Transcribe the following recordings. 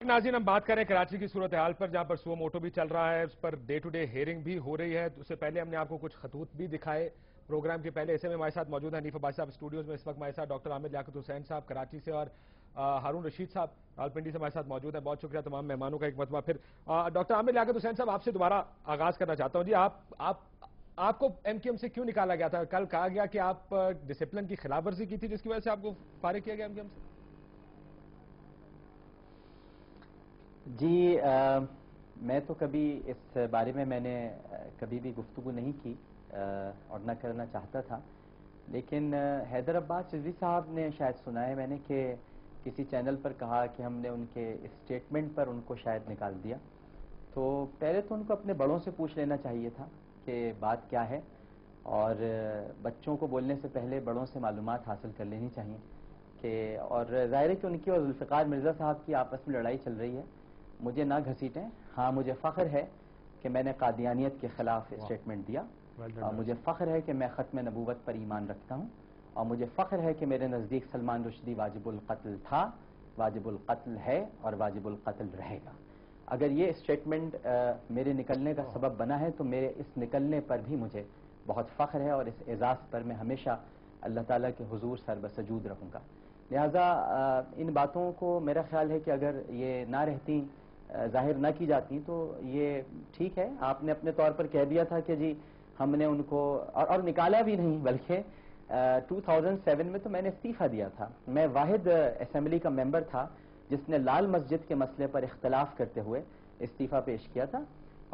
ناظرین ہم بات کریں کراچی کی صورتحال پر، جہاں پر سو موٹو بھی چل رہا ہے، اس پر ڈے ٹو ڈے ہیئرنگ بھی ہو رہی ہے۔ اس سے پہلے ہم نے آپ کو کچھ خطوط بھی دکھائے پروگرام کے پہلے۔ ایسے میں ہمارے ساتھ موجود ہیں حنیف عباسی صاحب اسٹوڈیوز میں، اس وقت ہمارے ساتھ ڈاکٹر عامر لیاقت حسین صاحب کراچی سے، اور ہارون رشید صاحب راولپنڈی سے ہمارے ساتھ موجود ہیں۔ بہت شکریہ تمام مہمانوں کا ایک مرتبہ پھر۔ ڈاکٹر عامر لیاقت حسین صاحب، آپ سے دوبارہ آغاز کرنا چاہتا ہوں۔ جی آپ کو ایم کیو ایم سے کیوں نکالا گیا تھا؟ کل کہا گیا کہ آپ ڈسپلن کی خلاف ورزی کی تھی، جس کی وجہ سے آپ کو فارغ کیا گیا ایم کیو ایم سے؟ جی میں تو کبھی اس بارے میں نے کبھی بھی گفتگو نہیں کی اور نہ کرنا چاہتا تھا، لیکن حیدر عباس رضوی صاحب نے شاید سنا ہے میں نے کہ کسی چینل پر کہا کہ ہم نے ان کے اسٹیٹمنٹ پر ان کو شاید نکال دیا۔ تو پہلے تو ان کو اپنے بڑوں سے پوچھ لینا چاہیے تھا کہ بات کیا ہے، اور بچوں کو بولنے سے پہلے بڑوں سے معلومات حاصل کر لینی چاہیے کہ، اور ظاہر ہے کہ ان کی اور ذوالفقار مرزا صاحب کی آپس میں لڑائی چل رہی ہے، مجھے نہ گھسیٹیں۔ ہاں مجھے فخر ہے کہ میں نے قادیانیت کے خلاف اسٹیٹمنٹ دیا، اور مجھے فخر ہے کہ میں ختم نبوت پر ایمان رکھتا ہوں، اور مجھے فخر ہے کہ میرے نزدیک سلمان رشدی واجب القتل تھا، واجب القتل ہے، اور واجب القتل رہے گا۔ اگر یہ اسٹیٹمنٹ میرے نکلنے کا سبب بنا ہے تو میرے اس نکلنے پر بھی مجھے بہت فخر ہے، اور اس اعزاز پر میں ہمیشہ اللہ تعالیٰ کے حضور سر بسجود رہوں گا۔ لہٰذا ان باتوں کو میرا خیال ہے کہ اگر یہ نہ رہتی، ظاہر نہ کی جاتی، تو یہ ٹھیک ہے۔ آپ نے اپنے طور پر کہہ دیا تھا کہ جی ہم نے ان کو اور نکالا بھی نہیں، بلکہ 2007 میں تو میں نے استعفیٰ دیا تھا۔ میں واحد اسمبلی کا ممبر تھا جس نے لال مسجد کے مسئلے پر اختلاف کرتے ہوئے استعفیٰ پیش کیا تھا،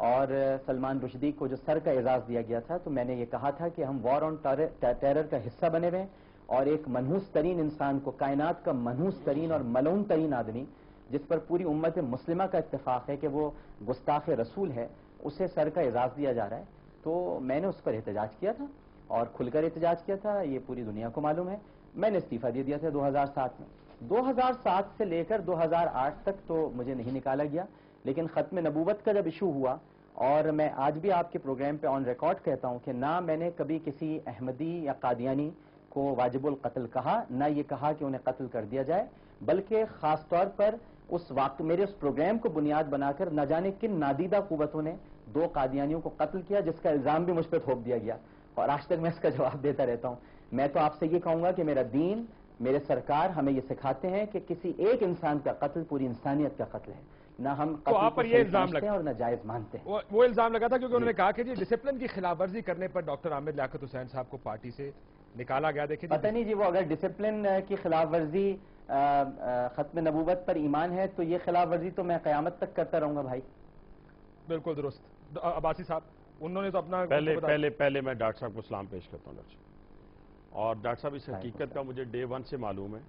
اور سلمان رشدی کو جو سر کا اعزاز دیا گیا تھا تو میں نے یہ کہا تھا کہ ہم وار آن ٹیرر کا حصہ بنے ہوئے ہیں، اور ایک منحوس ترین انسان کو، کائنات کا منحوس ترین اور ملعون ترین آدمی جس پر پوری امت مسلمہ کا اتفاق ہے کہ وہ گستاخ رسول ہے، اسے سر کا اعزاز دیا جا رہا ہے۔ تو میں نے اس پر احتجاج کیا تھا، اور کھل کر احتجاج کیا تھا، یہ پوری دنیا کو معلوم ہے۔ میں نے استعفیٰ دے دیا تھا 2007 میں۔ 2007 سے لے کر 2008 تک تو مجھے نہیں نکالا گیا، لیکن ختم نبوت کا جب ایشو ہوا، اور میں آج بھی آپ کے پروگرام پہ آن ریکارڈ کہتا ہوں کہ نہ میں نے کبھی کسی احمدی یا قادیانی کو واجب القتل کہا، نہ یہ کہا کہ انہیں قتل کر دیا جائے، بلکہ خاص طور پر اس وقت میرے اس پروگرام کو بنیاد بنا کر نہ جانے کن نادیدہ قوتوں نے 2 قادیانیوں کو قتل کیا، جس کا الزام بھی مجھ پہ تھوپ دیا گیا، اور آج تک میں اس کا جواب دیتا رہتا ہوں۔ میں تو آپ سے یہ کہوں گا کہ میرا دین، میرے سرکار ہمیں یہ سکھاتے ہیں کہ کسی ایک انسان کا قتل پوری انسانیت کا قتل ہے، نہ ہم قتل کو صحیح سمجھتے ہیں اور نہ جائز مانتے ہیں۔ وہ الزام لگا تھا کیونکہ انہوں نے کہا کہ جی ڈسپلن کی خلاف ورزی کرنے پر ڈاکٹر عامر لیاقت حسین صاحب کو پارٹی سے نکالا گیا۔ دیکھیں پتہ نہیں جی، وہ اگر ڈسپلن کی خلاف ورزی ختم نبوت پر ایمان ہے تو یہ خلاف ورزی تو میں قیامت تک کرتا رہوں گا بھائی۔ بالکل درست۔ عباسی صاحب انہوں نے تو اپنا پہلے میں ڈاکٹر صاحب کو سلام پیش کرتا ہوں ڈاکٹر صاحب، اور ڈاکٹر صاحب اس حقیقت کا مجھے ڈے 1 سے معلوم ہے،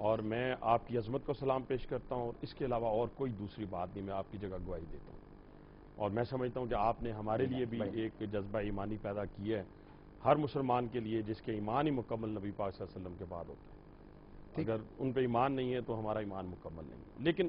اور میں آپ کی عظمت کو سلام پیش کرتا ہوں، اور اس کے علاوہ اور کوئی دوسری بات نہیں، میں آپ کی جگہ گواہی دیتا ہوں، اور میں سمجھتا ہوں کہ آپ نے ہمارے لیے بھی ایک جذبہ ایمانی پیدا کیا ہے، ہر مسلمان کے لیے جس کے ایمان ہی مکمل نبی پاک صلی اللہ علیہ وسلم کے بعد ہوتا ہے۔ اگر ان پہ ایمان نہیں ہے تو ہمارا ایمان مکمل نہیں ہے۔ لیکن